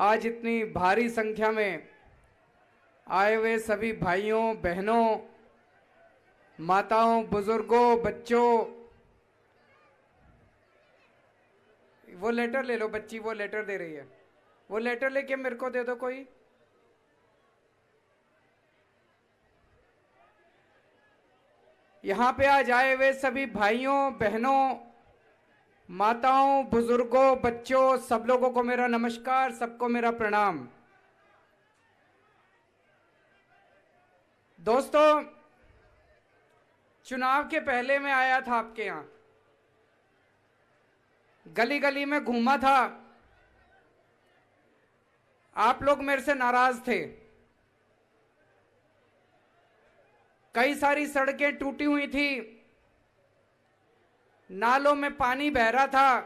आज इतनी भारी संख्या में आए हुए सभी भाइयों बहनों, माताओं, बुजुर्गों, बच्चों, वो लेटर ले लो। बच्ची वो लेटर दे रही है, वो लेटर लेके मेरे को दे दो कोई। यहां पे आज आए हुए सभी भाइयों बहनों, माताओं, बुजुर्गों, बच्चों, सब लोगों को मेरा नमस्कार, सबको मेरा प्रणाम। दोस्तों, चुनाव के पहले मैं आया था आपके यहां, गली गली में घूमा था। आप लोग मेरे से नाराज थे। कई सारी सड़कें टूटी हुई थी, नालों में पानी बह रहा था,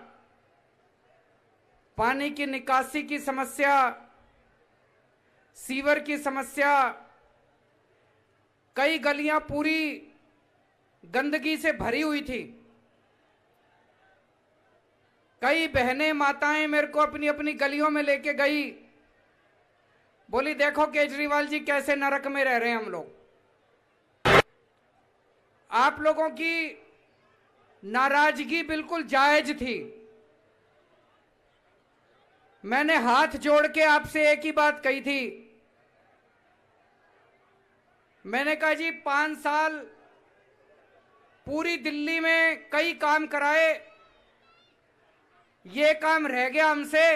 पानी की निकासी की समस्या, सीवर की समस्या, कई गलियां पूरी गंदगी से भरी हुई थी। कई बहनें माताएं मेरे को अपनी अपनी गलियों में लेके गई, बोली देखो केजरीवाल जी कैसे नरक में रह रहे हैं हम लोग। आप लोगों की नाराजगी बिल्कुल जायज थी। मैंने हाथ जोड़ के आपसे एक ही बात कही थी। मैंने कहा जी 5 साल पूरी दिल्ली में कई काम कराए, ये काम रह गया हमसे,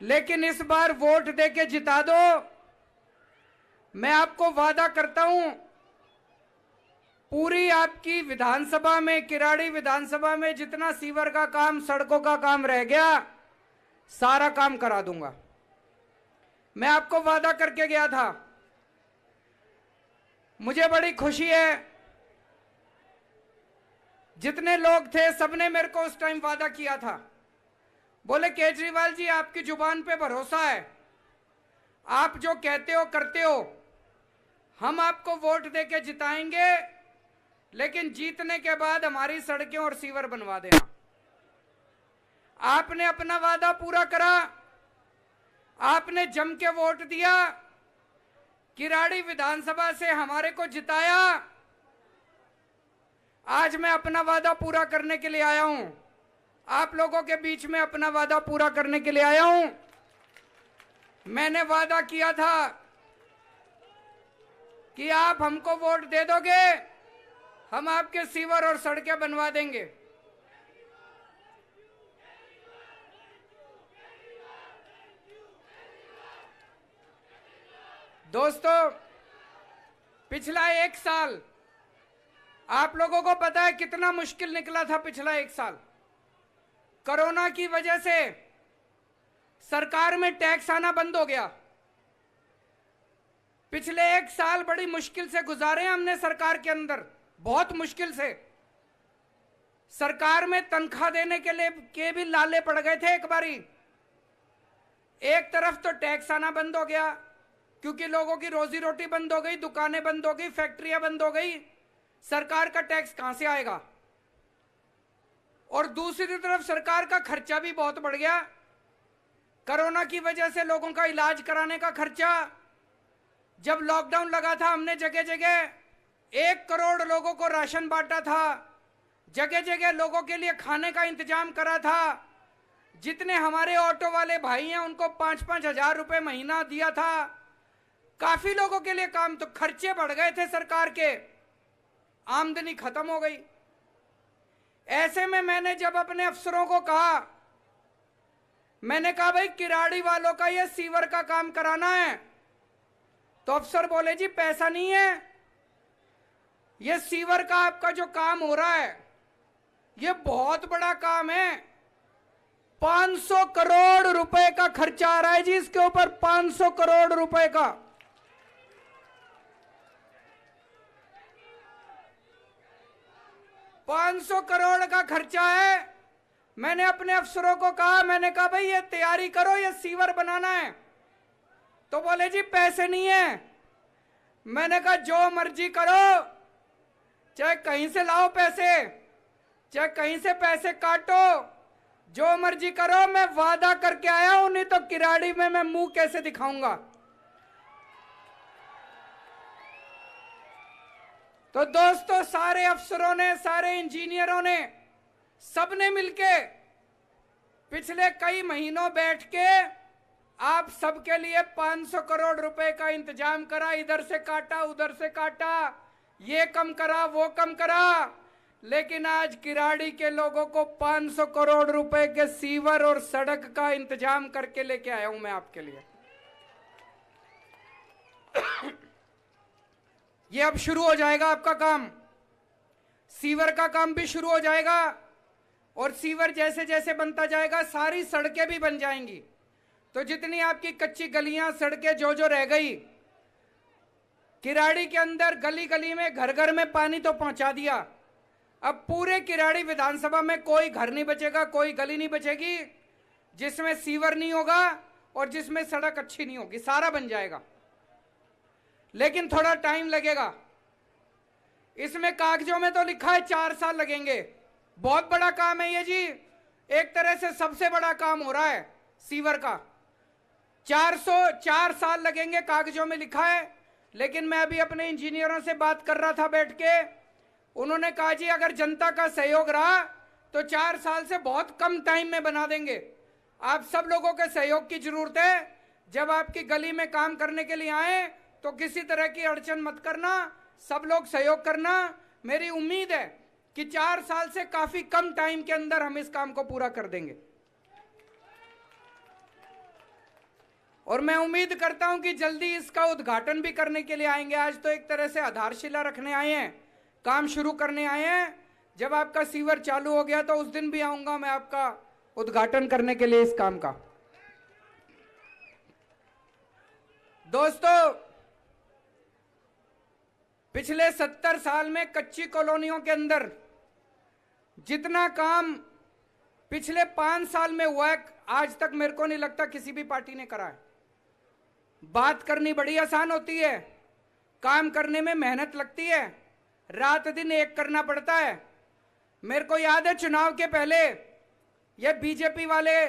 लेकिन इस बार वोट देके जिता दो। मैं आपको वादा करता हूं, पूरी आपकी विधानसभा में, किराड़ी विधानसभा में जितना सीवर का काम, सड़कों का काम रह गया, सारा काम करा दूंगा। मैं आपको वादा करके गया था। मुझे बड़ी खुशी है, जितने लोग थे सबने मेरे को उस टाइम वादा किया था। बोले केजरीवाल जी आपकी जुबान पे भरोसा है, आप जो कहते हो करते हो, हम आपको वोट देके जिताएंगे, लेकिन जीतने के बाद हमारी सड़कें और सीवर बनवा देना। आपने अपना वादा पूरा करा, आपने जम के वोट दिया, किराड़ी विधानसभा से हमारे को जिताया। आज मैं अपना वादा पूरा करने के लिए आया हूं, आप लोगों के बीच में अपना वादा पूरा करने के लिए आया हूं। मैंने वादा किया था कि आप हमको वोट दे दोगे, हम आपके सीवर और सड़कें बनवा देंगे। दोस्तों, पिछला 1 साल आप लोगों को पता है कितना मुश्किल निकला था। पिछला 1 साल कोरोना की वजह से सरकार में टैक्स आना बंद हो गया। पिछले 1 साल बड़ी मुश्किल से गुजारे हमने सरकार के अंदर, बहुत मुश्किल से। सरकार में तनख्वाह देने के भी लाले पड़ गए थे एक बारी। एक तरफ तो टैक्स आना बंद हो गया, क्योंकि लोगों की रोजी रोटी बंद हो गई, दुकानें बंद हो गई, फैक्ट्रियां बंद हो गई, सरकार का टैक्स कहां से आएगा। और दूसरी तरफ सरकार का खर्चा भी बहुत बढ़ गया। कोरोना की वजह से लोगों का इलाज कराने का खर्चा, जब लॉकडाउन लगा था हमने जगह जगह 1 करोड़ लोगों को राशन बांटा था, जगह जगह लोगों के लिए खाने का इंतजाम करा था। जितने हमारे ऑटो वाले भाई हैं उनको 5-5 हजार रुपए महीना दिया था। काफी लोगों के लिए काम, तो खर्चे बढ़ गए थे सरकार के, आमदनी खत्म हो गई। ऐसे में मैंने जब अपने अफसरों को कहा, मैंने कहा भाई किराड़ी वालों का ये सीवर का काम कराना है, तो अफसर बोले जी पैसा नहीं है, ये सीवर का आपका जो काम हो रहा है ये बहुत बड़ा काम है, 500 करोड़ रुपए का खर्चा आ रहा है जी इसके ऊपर, 500 करोड़ रुपए का। $500 करोड़ का खर्चा है। मैंने अपने अफसरों को कहा, मैंने कहा भाई ये तैयारी करो, ये सीवर बनाना है। तो बोले जी पैसे नहीं है। मैंने कहा जो मर्जी करो, चाहे कहीं से लाओ पैसे, चाहे कहीं से पैसे काटो, जो मर्जी करो, मैं वादा करके आया हूं, नहीं तो किराड़ी में मैं मुंह कैसे दिखाऊंगा। तो दोस्तों, सारे अफसरों ने, सारे इंजीनियरों ने, सबने मिलके पिछले कई महीनों बैठ के आप सबके लिए 500 करोड़ रुपए का इंतजाम करा। इधर से काटा, उधर से काटा, ये कम करा, वो कम करा, लेकिन आज किराड़ी के लोगों को 500 करोड़ रुपए के सीवर और सड़क का इंतजाम करके लेके आया हूं मैं आपके लिए। ये अब शुरू हो जाएगा आपका काम, सीवर का काम भी शुरू हो जाएगा, और सीवर जैसे जैसे बनता जाएगा सारी सड़कें भी बन जाएंगी। तो जितनी आपकी कच्ची गलियां, सड़कें जो रह गई, किराड़ी के अंदर गली गली में, घर घर में पानी तो पहुंचा दिया। अब पूरे किराड़ी विधानसभा में कोई घर नहीं बचेगा, कोई गली नहीं बचेगी जिसमें सीवर नहीं होगा और जिसमें सड़क अच्छी नहीं होगी। सारा बन जाएगा, लेकिन थोड़ा टाइम लगेगा। इसमें कागजों में तो लिखा है 4 साल लगेंगे। बहुत बड़ा काम है ये जी, एक तरह से सबसे बड़ा काम हो रहा है सीवर का। 4 साल लगेंगे कागजों में लिखा है, लेकिन मैं अभी अपने इंजीनियरों से बात कर रहा था बैठ के। उन्होंने कहा जी अगर जनता का सहयोग रहा तो 4 साल से बहुत कम टाइम में बना देंगे। आप सब लोगों के सहयोग की जरूरत है। जब आपकी गली में काम करने के लिए आए तो किसी तरह की अड़चन मत करना, सब लोग सहयोग करना। मेरी उम्मीद है कि 4 साल से काफी कम टाइम के अंदर हम इस काम को पूरा कर देंगे, और मैं उम्मीद करता हूं कि जल्दी इसका उद्घाटन भी करने के लिए आएंगे। आज तो एक तरह से आधारशिला रखने आए हैं, काम शुरू करने आए हैं। जब आपका सीवर चालू हो गया तो उस दिन भी आऊंगा मैं आपका उद्घाटन करने के लिए इस काम का। दोस्तों, पिछले 70 साल में कच्ची कॉलोनियों के अंदर जितना काम पिछले 5 साल में हुआ है, आज तक मेरे को नहीं लगता किसी भी पार्टी ने करा है। बात करनी बड़ी आसान होती है, काम करने में मेहनत लगती है, रात दिन एक करना पड़ता है। मेरे को याद है चुनाव के पहले ये बीजेपी वाले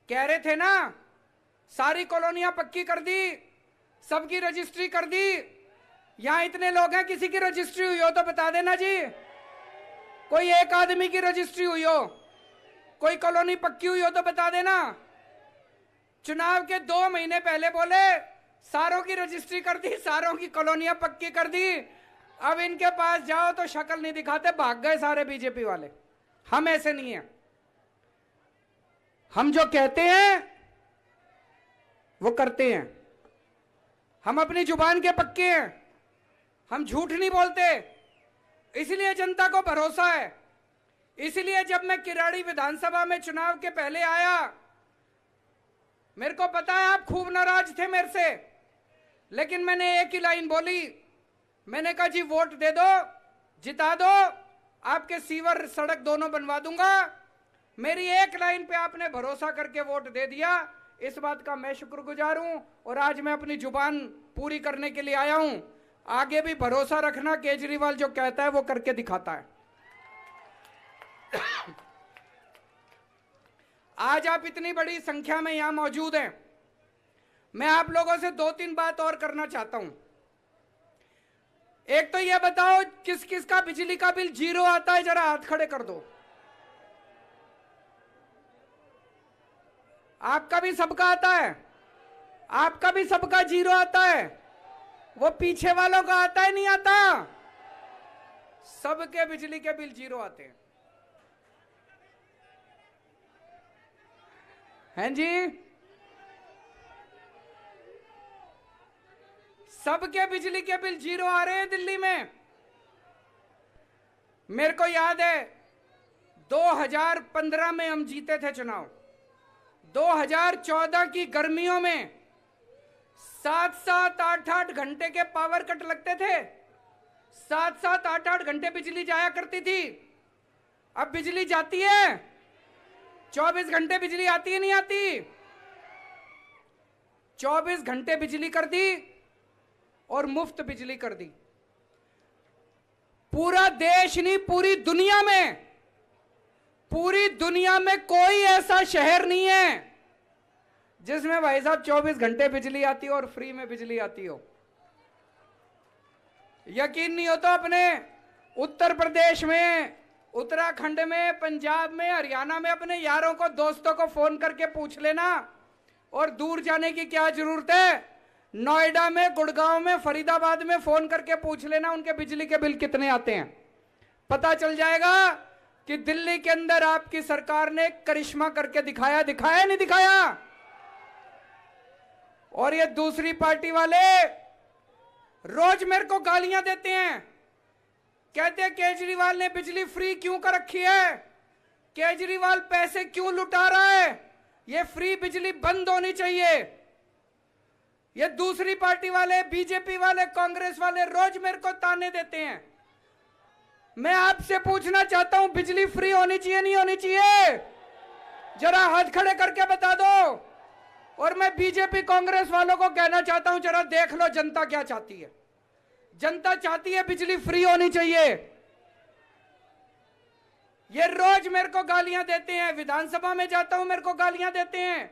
कह रहे थे ना, सारी कॉलोनियां पक्की कर दी, सबकी रजिस्ट्री कर दी। यहां इतने लोग हैं, किसी की रजिस्ट्री हुई हो तो बता देना जी। कोई एक आदमी की रजिस्ट्री हुई हो, कोई कॉलोनी पक्की हुई हो तो बता देना। चुनाव के 2 महीने पहले बोले सारों की रजिस्ट्री कर दी, सारों की कॉलोनियां पक्की कर दी। अब इनके पास जाओ तो शक्ल नहीं दिखाते, भाग गए सारे बीजेपी वाले। हम ऐसे नहीं हैं, हम जो कहते हैं वो करते हैं। हम अपनी जुबान के पक्के हैं, हम झूठ नहीं बोलते, इसलिए जनता को भरोसा है। इसलिए जब मैं किराड़ी विधानसभा में चुनाव के पहले आया, मेरे को पता है आप खूब नाराज थे मेरे से, लेकिन मैंने एक ही लाइन बोली। मैंने कहा जी वोट दे दो, जिता दो, आपके सीवर सड़क दोनों बनवा दूंगा। मेरी एक लाइन पे आपने भरोसा करके वोट दे दिया, इस बात का मैं शुक्रगुजार हूं। और आज मैं अपनी जुबान पूरी करने के लिए आया हूं। आगे भी भरोसा रखना, केजरीवाल जो कहता है वो करके दिखाता है। आज आप इतनी बड़ी संख्या में यहां मौजूद हैं, मैं आप लोगों से 2-3 बात और करना चाहता हूं। एक तो ये बताओ किस किस का बिजली का बिल 0 आता है, जरा हाथ खड़े कर दो। आपका भी सबका आता है, आपका भी सबका 0 आता है, वो पीछे वालों का आता है नहीं आता? सबके बिजली के बिल 0 आते हैं जी। सबके बिजली के बिल 0 आ रहे हैं दिल्ली में। मेरे को याद है 2015 में हम जीते थे चुनाव। 2014 की गर्मियों में 7-7, 8-8 घंटे के पावर कट लगते थे। 7-7, 8-8 घंटे बिजली जाया करती थी। अब बिजली जाती है, 24 घंटे बिजली आती है नहीं आती? 24 घंटे बिजली कर दी और मुफ्त बिजली कर दी। पूरा देश नहीं, पूरी दुनिया में पूरी दुनिया में कोई ऐसा शहर नहीं है जिसमें भाई साहब 24 घंटे बिजली आती हो और फ्री में बिजली आती हो। यकीन नहीं हो तो अपने उत्तर प्रदेश में, उत्तराखंड में, पंजाब में, हरियाणा में अपने यारों को, दोस्तों को फोन करके पूछ लेना। और दूर जाने की क्या जरूरत है, नोएडा में, गुड़गांव में, फरीदाबाद में फोन करके पूछ लेना उनके बिजली के बिल कितने आते हैं। पता चल जाएगा कि दिल्ली के अंदर आपकी सरकार ने करिश्मा करके दिखाया, दिखाया नहीं दिखाया। और ये दूसरी पार्टी वाले रोज मेरे को गालियां देते हैं, कहते हैं केजरीवाल ने बिजली फ्री क्यों कर रखी है, केजरीवाल पैसे क्यों लुटा रहा है, ये फ्री बिजली बंद होनी चाहिए। ये दूसरी पार्टी वाले, बीजेपी वाले, कांग्रेस वाले रोज मेरे को ताने देते हैं। मैं आपसे पूछना चाहता हूं, बिजली फ्री होनी चाहिए नहीं होनी चाहिए? जरा हाथ खड़े करके बता दो। और मैं बीजेपी कांग्रेस वालों को कहना चाहता हूं, जरा देख लो जनता क्या चाहती है। जनता चाहती है बिजली फ्री होनी चाहिए। ये रोज मेरे को गालियां देते हैं, विधानसभा में जाता हूं मेरे को गालियां देते हैं,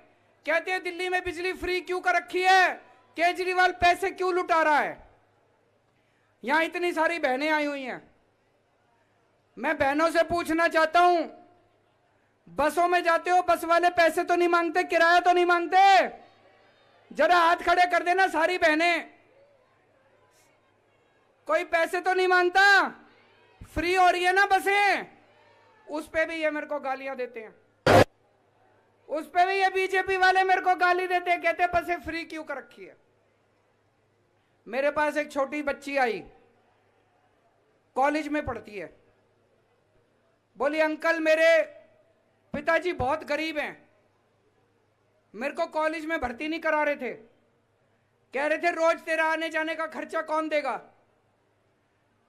कहते हैं दिल्ली में बिजली फ्री क्यों कर रखी है, केजरीवाल पैसे क्यों लुटा रहा है। यहां इतनी सारी बहनें आई हुई हैं, मैं बहनों से पूछना चाहता हूं, बसों में जाते हो, बस वाले पैसे तो नहीं मांगते, किराया तो नहीं मांगते? जरा हाथ खड़े कर देना सारी बहनें, कोई पैसे तो नहीं मांगता? फ्री हो रही है ना बसें, उस पे भी ये मेरे को गालियां देते हैं, उस पे भी ये बीजेपी वाले मेरे को गाली देते हैं, कहते बसें फ्री क्यों कर रखी है। मेरे पास एक छोटी बच्ची आई, कॉलेज में पढ़ती है, बोली अंकल मेरे पिताजी बहुत गरीब हैं, मेरे को कॉलेज में भर्ती नहीं करा रहे थे, कह रहे थे रोज तेरा आने जाने का खर्चा कौन देगा।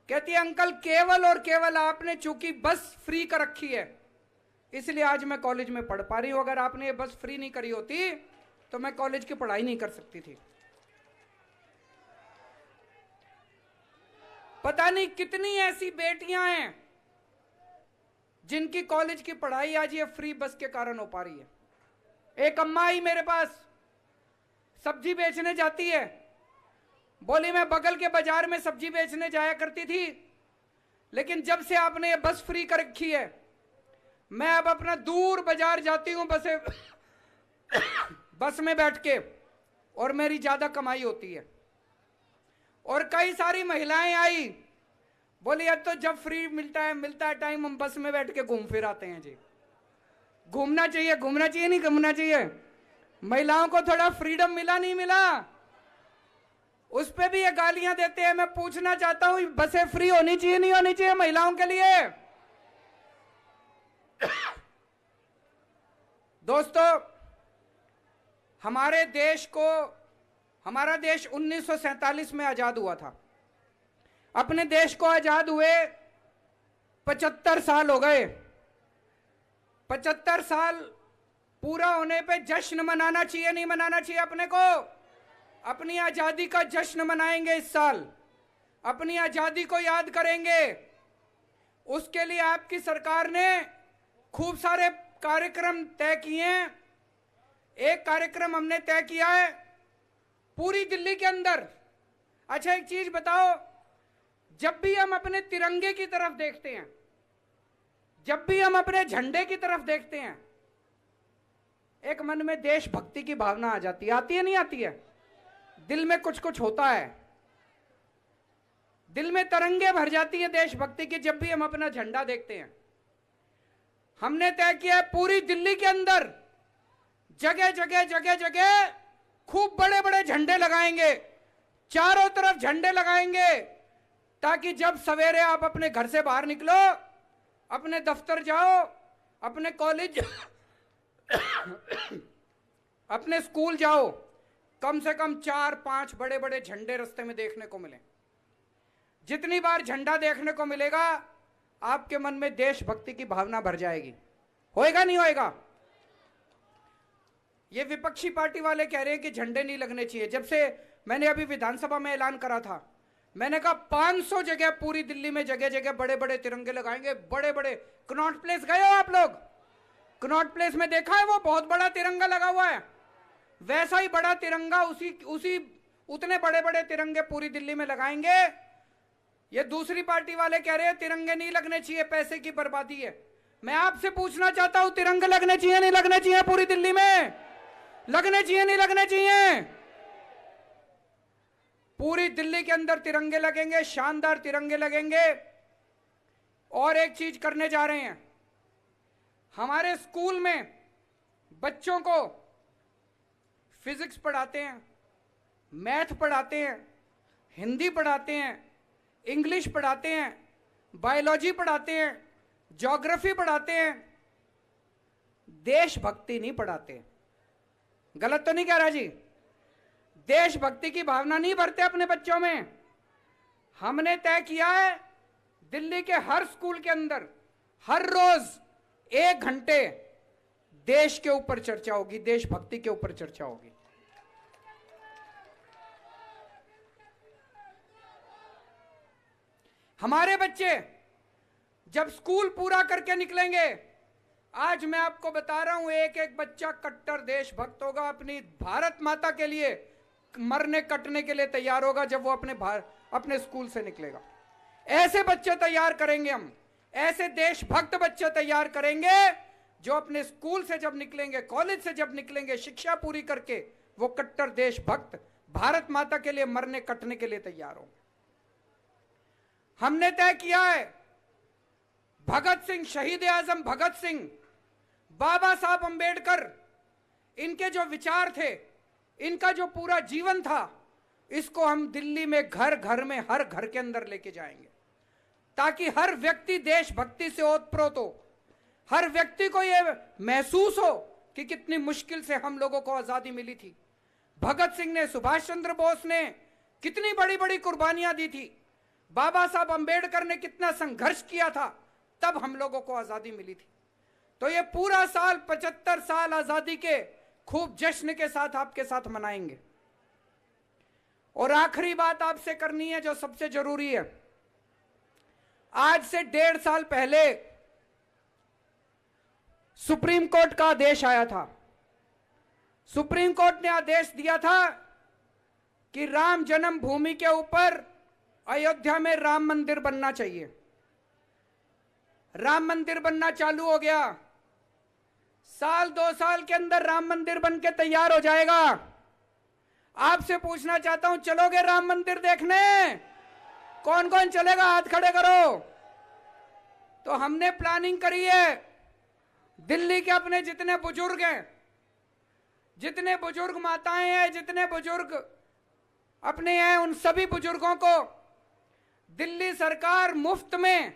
कहती है अंकल केवल और केवल आपने चूंकि बस फ्री कर रखी है इसलिए आज मैं कॉलेज में पढ़ पा रही हूं, अगर आपने ये बस फ्री नहीं करी होती तो मैं कॉलेज की पढ़ाई नहीं कर सकती थी। पता नहीं कितनी ऐसी बेटियां हैं जिनकी कॉलेज की पढ़ाई आज ये फ्री बस के कारण हो पा रही है। एक अम्मा आई मेरे पास, सब्जी बेचने जाती है, बोली मैं बगल के बाजार में सब्जी बेचने जाया करती थी, लेकिन जब से आपने ये बस फ्री कर रखी है मैं अब अपना दूर बाजार जाती हूं बस में बैठ के, और मेरी ज्यादा कमाई होती है। और कई सारी महिलाएं आई, बोली अब तो जब फ्री मिलता है टाइम हम बस में बैठ के घूम फिर आते हैं जी। घूमना चाहिए नहीं घूमना चाहिए? महिलाओं को थोड़ा फ्रीडम मिला नहीं मिला? उस पे भी ये गालियां देते हैं। मैं पूछना चाहता हूं बसें फ्री होनी चाहिए नहीं होनी चाहिए महिलाओं के लिए? दोस्तों हमारे देश को, हमारा देश 1947 में आजाद हुआ था। अपने देश को आजाद हुए 75 साल हो गए। 75 साल पूरा होने पे जश्न मनाना चाहिए नहीं मनाना चाहिए? अपने को अपनी आजादी का जश्न मनाएंगे इस साल, अपनी आजादी को याद करेंगे। उसके लिए आपकी सरकार ने खूब सारे कार्यक्रम तय किए हैं। एक कार्यक्रम हमने तय किया है पूरी दिल्ली के अंदर। अच्छा एक चीज बताओ, जब भी हम अपने तिरंगे की तरफ देखते हैं, जब भी हम अपने झंडे की तरफ देखते हैं, एक मन में देशभक्ति की भावना आ जाती है। आती है नहीं आती है? दिल में कुछ कुछ होता है, दिल में तरंगे भर जाती है देशभक्ति की जब भी हम अपना झंडा देखते हैं। हमने तय किया पूरी दिल्ली के अंदर जगह जगह खूब बड़े बड़े झंडे लगाएंगे, चारों तरफ झंडे लगाएंगे, ताकि जब सवेरे आप अपने घर से बाहर निकलो, अपने दफ्तर जाओ, अपने कॉलेज अपने स्कूल जाओ, कम से कम 4-5 बड़े बड़े झंडे रास्ते में देखने को मिले। जितनी बार झंडा देखने को मिलेगा आपके मन में देशभक्ति की भावना भर जाएगी। होएगा नहीं होएगा? ये विपक्षी पार्टी वाले कह रहे हैं कि झंडे नहीं लगने चाहिए। जब से मैंने अभी विधानसभा में ऐलान करा था, मैंने कहा 500 जगह पूरी दिल्ली में जगह जगह बड़े बड़े तिरंगे लगाएंगे, बड़े बड़े। कनॉट प्लेस गए हो आप लोग? कनॉट प्लेस में देखा है वो बहुत बड़ा तिरंगा लगा हुआ है, वैसा ही बड़ा तिरंगा उतने बड़े बड़े तिरंगे पूरी दिल्ली में लगाएंगे। ये दूसरी पार्टी वाले कह रहे हैं तिरंगे नहीं लगने चाहिए, पैसे की बर्बादी है। मैं आपसे पूछना चाहता हूं, तिरंगे लगने चाहिए नहीं लगने चाहिए? पूरी दिल्ली में लगने चाहिए नहीं लगने चाहिए? पूरी दिल्ली के अंदर तिरंगे लगेंगे, शानदार तिरंगे लगेंगे। और एक चीज करने जा रहे हैं, हमारे स्कूल में बच्चों को फिजिक्स पढ़ाते हैं, मैथ पढ़ाते हैं, हिंदी पढ़ाते हैं, इंग्लिश पढ़ाते हैं, बायोलॉजी पढ़ाते हैं, ज्योग्राफी पढ़ाते हैं, देशभक्ति नहीं पढ़ाते। गलत तो नहीं कह रहा जी? देशभक्ति की भावना नहीं भरते अपने बच्चों में। हमने तय किया है दिल्ली के हर स्कूल के अंदर हर रोज 1 घंटे देश के ऊपर चर्चा होगी, देशभक्ति के ऊपर चर्चा होगी। हमारे बच्चे जब स्कूल पूरा करके निकलेंगे, आज मैं आपको बता रहा हूं, एक एक बच्चा कट्टर देशभक्त होगा, अपनी भारत माता के लिए मरने कटने के लिए तैयार होगा जब वो अपने स्कूल से निकलेगा। ऐसे बच्चे तैयार करेंगे हम, ऐसे देशभक्त बच्चे तैयार करेंगे जो अपने स्कूल से जब निकलेंगे, कॉलेज से जब निकलेंगे, शिक्षा पूरी करके वो कट्टर देशभक्त भारत माता के लिए मरने कटने के लिए तैयार होंगे। हमने तय किया है भगत सिंह, शहीद आजम भगत सिंह, बाबा साहब अंबेडकर, इनके जो विचार थे, इनका जो पूरा जीवन था, इसको हम दिल्ली में घर घर में, हर घर के अंदर लेके जाएंगे ताकि हर व्यक्ति देशभक्ति से ओतप्रोत हो, हर व्यक्ति को यह महसूस हो कि कितनी मुश्किल से हम लोगों को आजादी मिली थी। भगत सिंह ने, सुभाष चंद्र बोस ने कितनी बड़ी बड़ी कुर्बानियां दी थी, बाबा साहब अंबेडकर ने कितना संघर्ष किया था, तब हम लोगों को आजादी मिली थी। तो ये पूरा साल 75 साल आजादी के खूब जश्न के साथ आपके साथ मनाएंगे। और आखिरी बात आपसे करनी है जो सबसे जरूरी है, आज से 1.5 साल पहले सुप्रीम कोर्ट का आदेश आया था। सुप्रीम कोर्ट ने आदेश दिया था कि राम जन्मभूमि के ऊपर अयोध्या में राम मंदिर बनना चाहिए। राम मंदिर बनना चालू हो गया, साल 2 साल के अंदर राम मंदिर बन के तैयार हो जाएगा। आपसे पूछना चाहता हूं, चलोगे राम मंदिर देखने? कौन कौन चलेगा? हाथ खड़े करो। तो हमने प्लानिंग करी है, दिल्ली के अपने जितने बुजुर्ग हैं, जितने बुजुर्ग माताएं हैं, जितने बुजुर्ग अपने हैं, उन सभी बुजुर्गों को दिल्ली सरकार मुफ्त में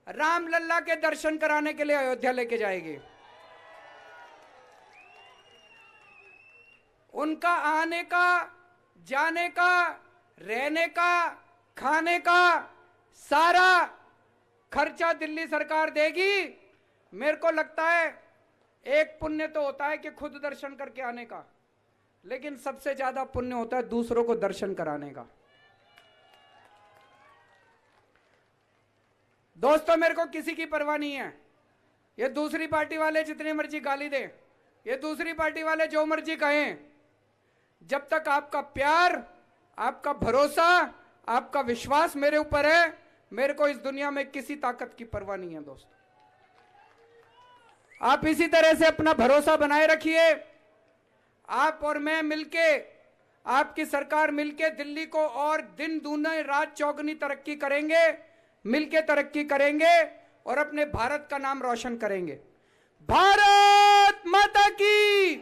राम लल्ला के दर्शन कराने के लिए अयोध्या लेके जाएगी। उनका आने का, जाने का, रहने का, खाने का सारा खर्चा दिल्ली सरकार देगी। मेरे को लगता है एक पुण्य तो होता है कि खुद दर्शन करके आने का, लेकिन सबसे ज्यादा पुण्य होता है दूसरों को दर्शन कराने का। दोस्तों, मेरे को किसी की परवाह नहीं है, ये दूसरी पार्टी वाले जितनी मर्जी गाली दें, ये दूसरी पार्टी वाले जो मर्जी कहें, जब तक आपका प्यार, आपका भरोसा, आपका विश्वास मेरे ऊपर है, मेरे को इस दुनिया में किसी ताकत की परवाह नहीं है। दोस्तों, आप इसी तरह से अपना भरोसा बनाए रखिए। आप और मैं मिलके, आपकी सरकार मिलके दिल्ली को और दिन दूनी रात चौगुनी तरक्की करेंगे, मिलके तरक्की करेंगे और अपने भारत का नाम रोशन करेंगे। भारत माता की